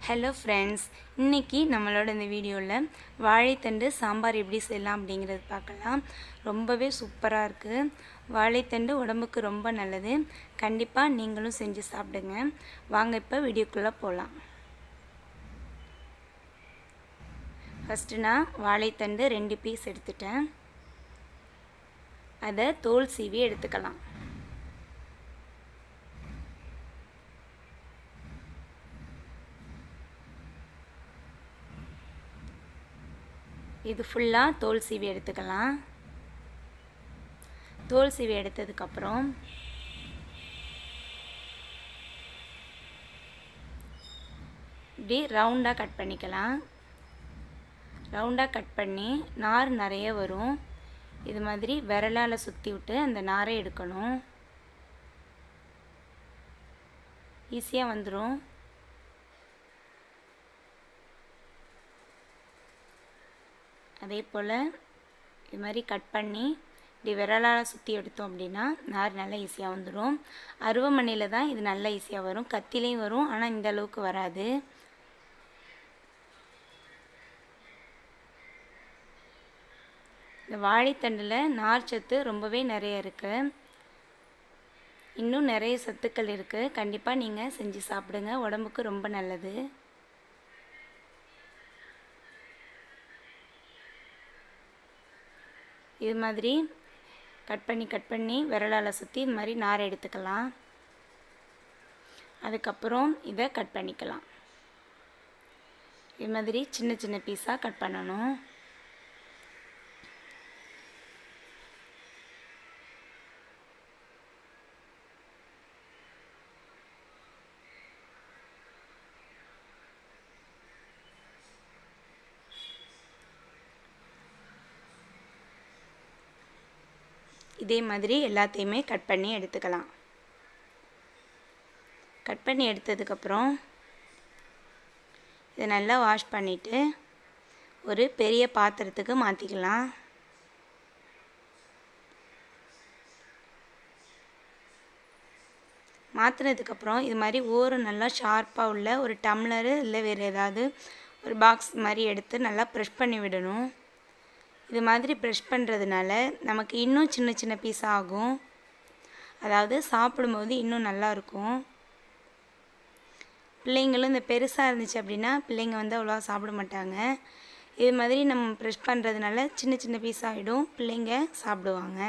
Hello friends, இன்றைக்கி நம்மளோட இந்த வீடியோவில் வாழைத்தண்டு சாம்பார் எப்படி செய்யலாம் அப்படிங்கிறது பார்க்கலாம். ரொம்பவே சூப்பராக இருக்குது. வாழைத்தண்டு உடம்புக்கு ரொம்ப நல்லது. கண்டிப்பாக நீங்களும் செஞ்சு சாப்பிடுங்க. வாங்க இப்போ வீடியோக்குள்ளே போகலாம். ஃபஸ்ட்டு நான் வாழைத்தண்டு 2 பீஸ் எடுத்துட்டேன். அதை தோல் சீவி எடுத்துக்கலாம். இது ஃபுல்லாக தோல் சீவி எடுத்துக்கலாம். தோல் சீவி எடுத்ததுக்கப்புறம் இப்படி ரவுண்டாக கட் பண்ணிக்கலாம். ரவுண்டாக கட் பண்ணி நார் நிறைய வரும். இது மாதிரி விரலால் சுற்றி விட்டு அந்த நாரை எடுக்கணும். ஈஸியாக வந்துடும். அதே போல் இது மாதிரி கட் பண்ணி இப்படி விரலால் சுற்றி எடுத்தோம் அப்படின்னா நார் நல்லா ஈஸியாக வந்துடும். அருவமனையில் தான் இது நல்லா ஈஸியாக வரும். கத்திலையும் வரும், ஆனால் இந்த அளவுக்கு வராது. இந்த வாழைத்தண்டில் நார் சத்து ரொம்பவே நிறைய இருக்குது. இன்னும் நிறைய சத்துக்கள் இருக்குது. கண்டிப்பாக நீங்கள் செஞ்சு சாப்பிடுங்க. உடம்புக்கு ரொம்ப நல்லது. இது மாதிரி கட் பண்ணி விரலால் சுற்றி இது மாதிரி நார் எடுத்துக்கலாம். அதுக்கப்புறம் இதை கட் பண்ணிக்கலாம். இது மாதிரி சின்ன சின்ன பீஸாக கட் பண்ணணும். இதே மாதிரி எல்லாத்தையுமே கட் பண்ணி எடுத்துக்கலாம். கட் பண்ணி எடுத்ததுக்கப்புறம் இதை நல்லா வாஷ் பண்ணிவிட்டு ஒரு பெரிய பாத்திரத்துக்கு மாற்றிக்கலாம். மாற்றினதுக்கப்புறம் இது மாதிரி ஓரம் நல்லா ஷார்ப்பாக உள்ள ஒரு டம்ளரு இல்லை வேறு ஏதாவது ஒரு பாக்ஸ் மாதிரி எடுத்து நல்லா ப்ரெஷ் பண்ணி விடணும். இது மாதிரி ப்ரெஷ் பண்ணுறதுனால நமக்கு இன்னும் சின்ன சின்ன பீஸ் ஆகும். அதாவது சாப்பிடும்போது இன்னும் நல்லாயிருக்கும். பிள்ளைங்களும் இந்த பெருசாக இருந்துச்சு அப்படின்னா பிள்ளைங்க வந்து அவ்வளோவா சாப்பிட மாட்டாங்க. இது மாதிரி நம்ம ப்ரெஷ் பண்ணுறதுனால சின்ன சின்ன பீஸ் ஆகிடும், பிள்ளைங்க சாப்பிடுவாங்க.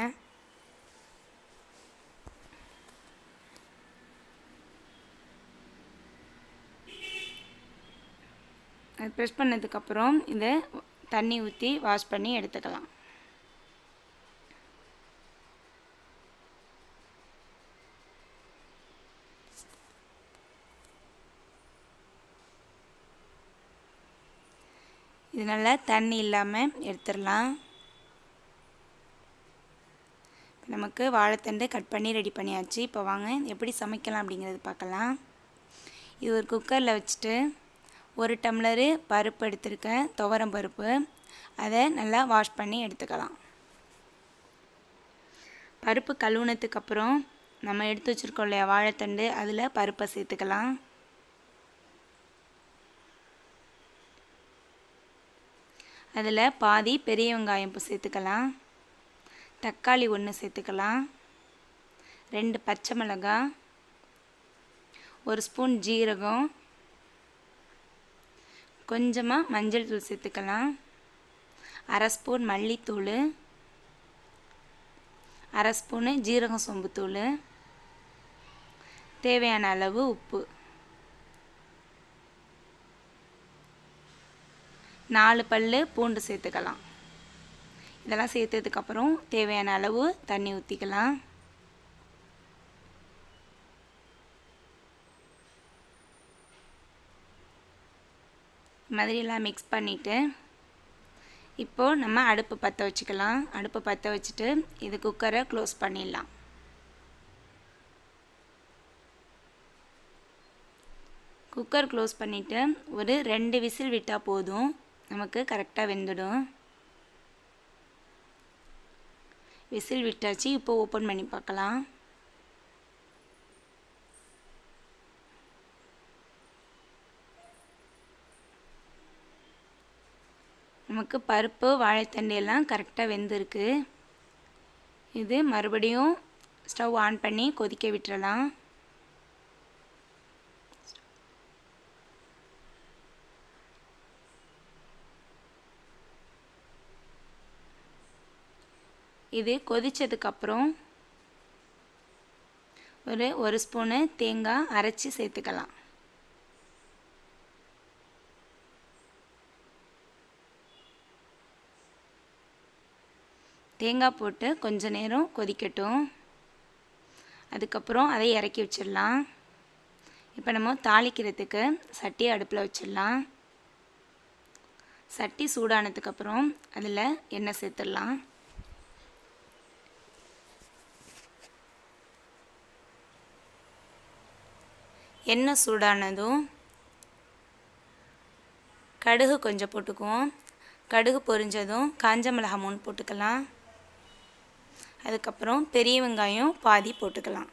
அது ப்ரெஷ் பண்ணதுக்கப்புறம் இதை தண்ணி ஊற்றி வாஷ் பண்ணி எடுத்துக்கலாம். இது நல்லா தண்ணி இல்லாமல் எடுத்துடலாம். நமக்கு வாழைத்தண்டு கட் பண்ணி ரெடி பண்ணியாச்சு. இப்போ வாங்க எப்படி சமைக்கலாம் அப்படிங்கிறது பார்க்கலாம். இது ஒரு குக்கரில் வச்சுட்டு 1 டம்ளரு பருப்பு எடுத்துருக்கேன், துவரம் பருப்பு. அதை நல்லா வாஷ் பண்ணி எடுத்துக்கலாம். பருப்பு கழுவுனதுக்கப்புறம் நம்ம எடுத்து வச்சுருக்கோம் இல்லையா வாழைத்தண்டு, அதில் பருப்பை சேர்த்துக்கலாம். அதில் பாதி பெரிய வெங்காயம் சேர்த்துக்கலாம். தக்காளி 1 சேர்த்துக்கலாம். 2 பச்சை மிளகாய், 1 ஸ்பூன் ஜீரகம், கொஞ்சமாக மஞ்சள் தூள் சேர்த்துக்கலாம். 1/2 ஸ்பூன் மல்லித்தூள், 1/2 ஸ்பூனு ஜீரகம் சோம்புத்தூள், தேவையான அளவு உப்பு, 4 பல்லு பூண்டு சேர்த்துக்கலாம். இதெல்லாம் சேர்த்ததுக்கப்புறம் தேவையான அளவு தண்ணி ஊற்றிக்கலாம். மாதிரியெல்லாம் மிக்ஸ் பண்ணிவிட்டு இப்போது நம்ம அடுப்பு பற்ற வச்சுக்கலாம். அடுப்பு பற்ற வச்சுட்டு இது குக்கரை க்ளோஸ் பண்ணிடலாம். குக்கர் க்ளோஸ் பண்ணிவிட்டு ஒரு 2 விசில் விட்டால் போதும், நமக்கு கரெக்டாக வெந்துடும். விசில் விட்டாச்சு. இப்போ ஓப்பன் பண்ணி பார்க்கலாம். நமக்கு பருப்பு வாழைத்தண்டு எல்லாம் கரெக்டாக வெந்திருக்கு. இது மறுபடியும் ஸ்டவ் ஆன் பண்ணி கொதிக்க விட்டுறலாம். இது கொதிச்சதுக்கப்புறம் ஒரு ஸ்பூனு தேங்காய் அரைச்சி சேர்த்துக்கலாம். தேங்காய் போட்டு கொஞ்ச நேரம் கொதிக்கட்டும். அதுக்கப்புறம் அதை இறக்கி வச்சிடலாம். இப்போ நம்ம தாளிக்கிறதுக்கு சட்டி அடுப்பில் வச்சிடலாம். சட்டி சூடானதுக்கப்புறம் அதில் எண்ணெய் சேர்த்துடலாம். எண்ணெய் சூடானதும் கடுகு கொஞ்சம் போட்டுக்குவோம். கடுகு பொரிஞ்சதும் காஞ்ச மிளகாய் 3 போட்டுக்கலாம். அதுக்கப்புறம் பெரிய வெங்காயம் பாதி போட்டுக்கலாம்.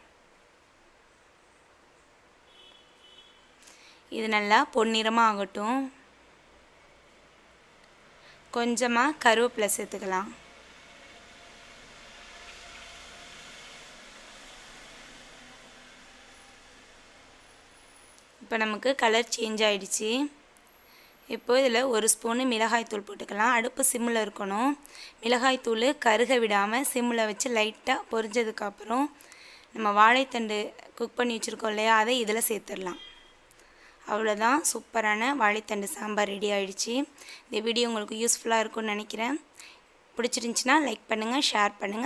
இது நல்லா பொன்னிறமாக ஆகட்டும். கொஞ்சமாக கருவேப்பிலை சேர்த்துக்கலாம். இப்போ நமக்கு கலர் சேஞ்ச் ஆகிடுச்சு. இப்போ இதில் ஒரு ஸ்பூனு மிளகாய்த்தூள் போட்டுக்கலாம். அடுப்பு சிம்மில் இருக்கணும். மிளகாய்த்தூள் கருக விடாமல் சிம்மில் வச்சு லைட்டாக பொரிஞ்சதுக்கப்புறம் நம்ம வாழைத்தண்டு குக் பண்ணி வச்சுருக்கோம் இல்லையா, அதை இதில் சேர்த்துடலாம். அவ்வளோதான், சூப்பரான வாழைத்தண்டு சாம்பார் ரெடி ஆகிடுச்சு. இந்த வீடியோ உங்களுக்கு யூஸ்ஃபுல்லாக இருக்கும்னு நினைக்கிறேன். பிடிச்சிருந்துச்சின்னா லைக் பண்ணுங்கள், ஷேர் பண்ணுங்கள்.